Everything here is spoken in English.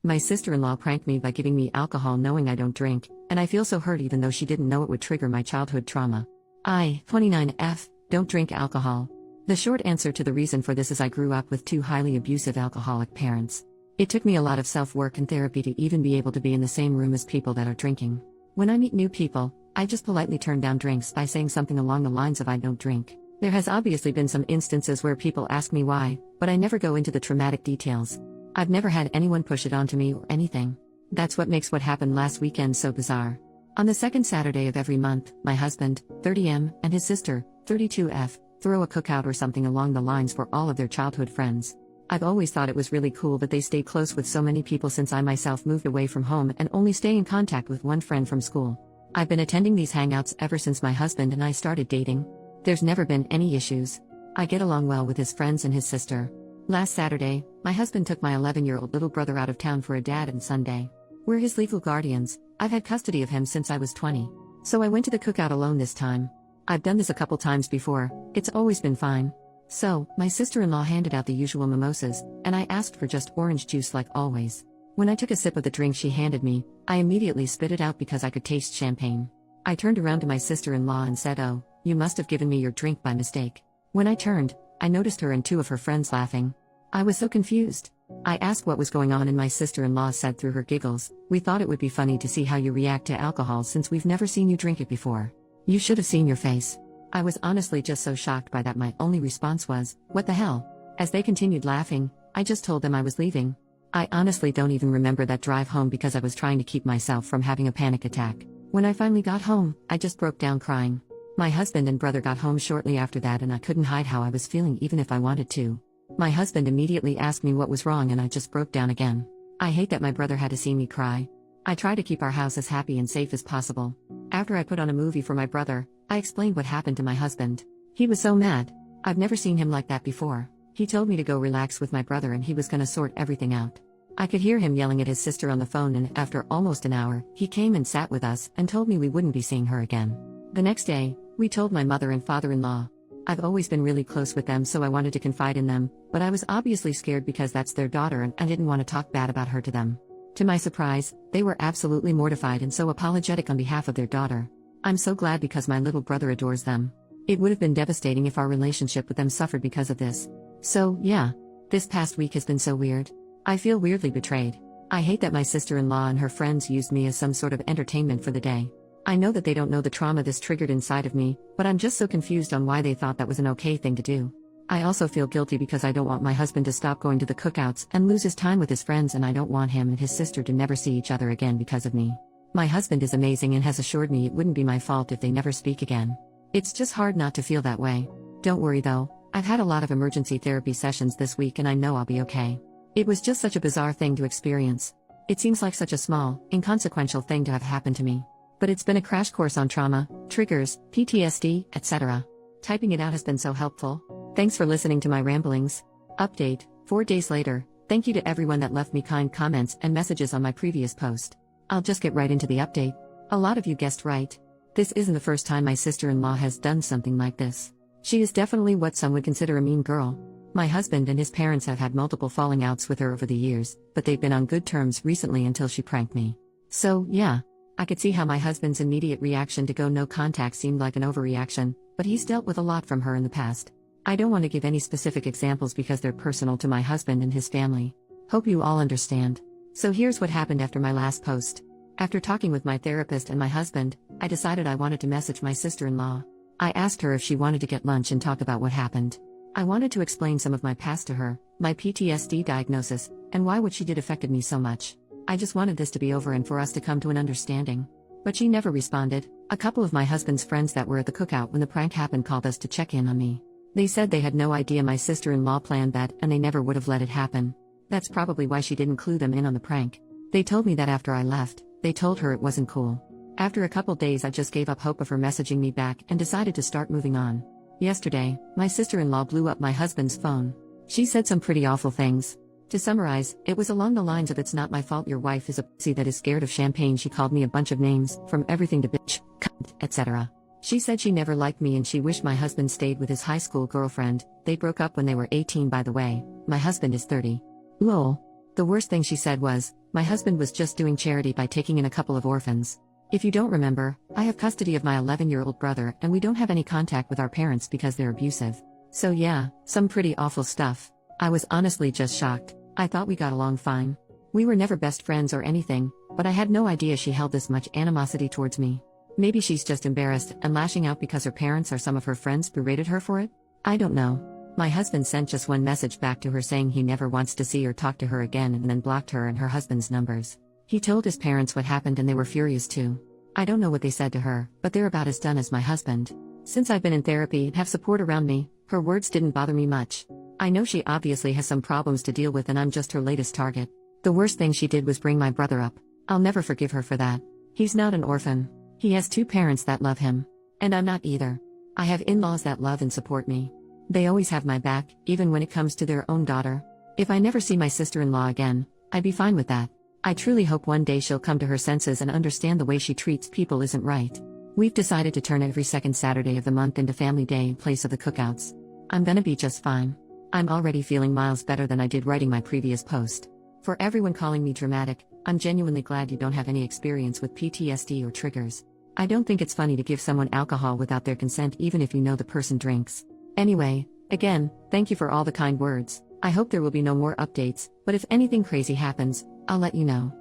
My sister-in-law pranked me by giving me alcohol knowing I don't drink, and I feel so hurt even though she didn't know it would trigger my childhood trauma. I, 29F, don't drink alcohol. The short answer to the reason for this is I grew up with two highly abusive alcoholic parents. It took me a lot of self-work and therapy to even be able to be in the same room as people that are drinking. When I meet new people, I just politely turn down drinks by saying something along the lines of I don't drink. There has obviously been some instances where people ask me why, but I never go into the traumatic details. I've never had anyone push it onto me or anything. That's what makes what happened last weekend so bizarre. On the second Saturday of every month, my husband, 30M, and his sister, 32F, throw a cookout or something along the lines for all of their childhood friends. I've always thought it was really cool that they stay close with so many people since I myself moved away from home and only stay in contact with one friend from school. I've been attending these hangouts ever since my husband and I started dating. There's never been any issues. I get along well with his friends and his sister. Last Saturday, my husband took my 11-year-old little brother out of town for a dad and Sunday. We're his legal guardians. I've had custody of him since I was 20. So I went to the cookout alone this time. I've done this a couple times before, it's always been fine. So, my sister-in-law handed out the usual mimosas, and I asked for just orange juice like always. When I took a sip of the drink she handed me, I immediately spit it out because I could taste champagne. I turned around to my sister-in-law and said, "Oh, you must have given me your drink by mistake." When I turned, I noticed her and two of her friends laughing. I was so confused. I asked what was going on and my sister-in-law said through her giggles, "We thought it would be funny to see how you react to alcohol since we've never seen you drink it before. You should have seen your face." I was honestly just so shocked by that my only response was, "What the hell?" As they continued laughing, I just told them I was leaving. I honestly don't even remember that drive home because I was trying to keep myself from having a panic attack. When I finally got home, I just broke down crying. My husband and brother got home shortly after that and I couldn't hide how I was feeling even if I wanted to. My husband immediately asked me what was wrong and I just broke down again. I hate that my brother had to see me cry. I try to keep our house as happy and safe as possible. After I put on a movie for my brother, I explained what happened to my husband. He was so mad. I've never seen him like that before. He told me to go relax with my brother and he was gonna sort everything out. I could hear him yelling at his sister on the phone and after almost an hour, he came and sat with us and told me we wouldn't be seeing her again. The next day, we told my mother and father-in-law. I've always been really close with them so I wanted to confide in them, but I was obviously scared because that's their daughter and I didn't want to talk bad about her to them. To my surprise, they were absolutely mortified and so apologetic on behalf of their daughter. I'm so glad because my little brother adores them. It would have been devastating if our relationship with them suffered because of this. So, yeah. This past week has been so weird. I feel weirdly betrayed. I hate that my sister-in-law and her friends used me as some sort of entertainment for the day. I know that they don't know the trauma this triggered inside of me, but I'm just so confused on why they thought that was an okay thing to do. I also feel guilty because I don't want my husband to stop going to the cookouts and lose his time with his friends and I don't want him and his sister to never see each other again because of me. My husband is amazing and has assured me it wouldn't be my fault if they never speak again. It's just hard not to feel that way. Don't worry though, I've had a lot of emergency therapy sessions this week and I know I'll be okay. It was just such a bizarre thing to experience. It seems like such a small, inconsequential thing to have happened to me. But it's been a crash course on trauma, triggers, PTSD, etc. Typing it out has been so helpful. Thanks for listening to my ramblings. Update, 4 days later, thank you to everyone that left me kind comments and messages on my previous post. I'll just get right into the update. A lot of you guessed right. This isn't the first time my sister-in-law has done something like this. She is definitely what some would consider a mean girl. My husband and his parents have had multiple falling outs with her over the years, but they've been on good terms recently until she pranked me. So, yeah. I could see how my husband's immediate reaction to go no contact seemed like an overreaction, but he's dealt with a lot from her in the past. I don't want to give any specific examples because they're personal to my husband and his family. Hope you all understand. So here's what happened after my last post. After talking with my therapist and my husband, I decided I wanted to message my sister-in-law. I asked her if she wanted to get lunch and talk about what happened. I wanted to explain some of my past to her, my PTSD diagnosis, and why what she did affected me so much. I just wanted this to be over and for us to come to an understanding. But she never responded. A couple of my husband's friends that were at the cookout when the prank happened called us to check in on me. They said they had no idea my sister-in-law planned that and they never would have let it happen. That's probably why she didn't clue them in on the prank. They told me that after I left, they told her it wasn't cool. After a couple days I just gave up hope of her messaging me back and decided to start moving on. Yesterday, my sister-in-law blew up my husband's phone. She said some pretty awful things. To summarize, it was along the lines of "It's not my fault your wife is a pussy that is scared of champagne." She called me a bunch of names, from everything to bitch, cunt, etc. She said she never liked me and she wished my husband stayed with his high school girlfriend. They broke up when they were 18 by the way, my husband is 30. Lol. The worst thing she said was, my husband was just doing charity by taking in a couple of orphans. If you don't remember, I have custody of my 11-year-old brother and we don't have any contact with our parents because they're abusive. So yeah, some pretty awful stuff. I was honestly just shocked. I thought we got along fine. We were never best friends or anything, but I had no idea she held this much animosity towards me. Maybe she's just embarrassed and lashing out because her parents or some of her friends berated her for it? I don't know. My husband sent just one message back to her saying he never wants to see or talk to her again and then blocked her and her husband's numbers. He told his parents what happened and they were furious too. I don't know what they said to her, but they're about as done as my husband. Since I've been in therapy and have support around me, her words didn't bother me much. I know she obviously has some problems to deal with and I'm just her latest target. The worst thing she did was bring my brother up. I'll never forgive her for that. He's not an orphan. He has 2 parents that love him. And I'm not either. I have in-laws that love and support me. They always have my back, even when it comes to their own daughter. If I never see my sister-in-law again, I'd be fine with that. I truly hope one day she'll come to her senses and understand the way she treats people isn't right. We've decided to turn every second Saturday of the month into family day in place of the cookouts. I'm gonna be just fine. I'm already feeling miles better than I did writing my previous post. For everyone calling me dramatic, I'm genuinely glad you don't have any experience with PTSD or triggers. I don't think it's funny to give someone alcohol without their consent even if you know the person drinks. Anyway, again, thank you for all the kind words. I hope there will be no more updates, but if anything crazy happens, I'll let you know.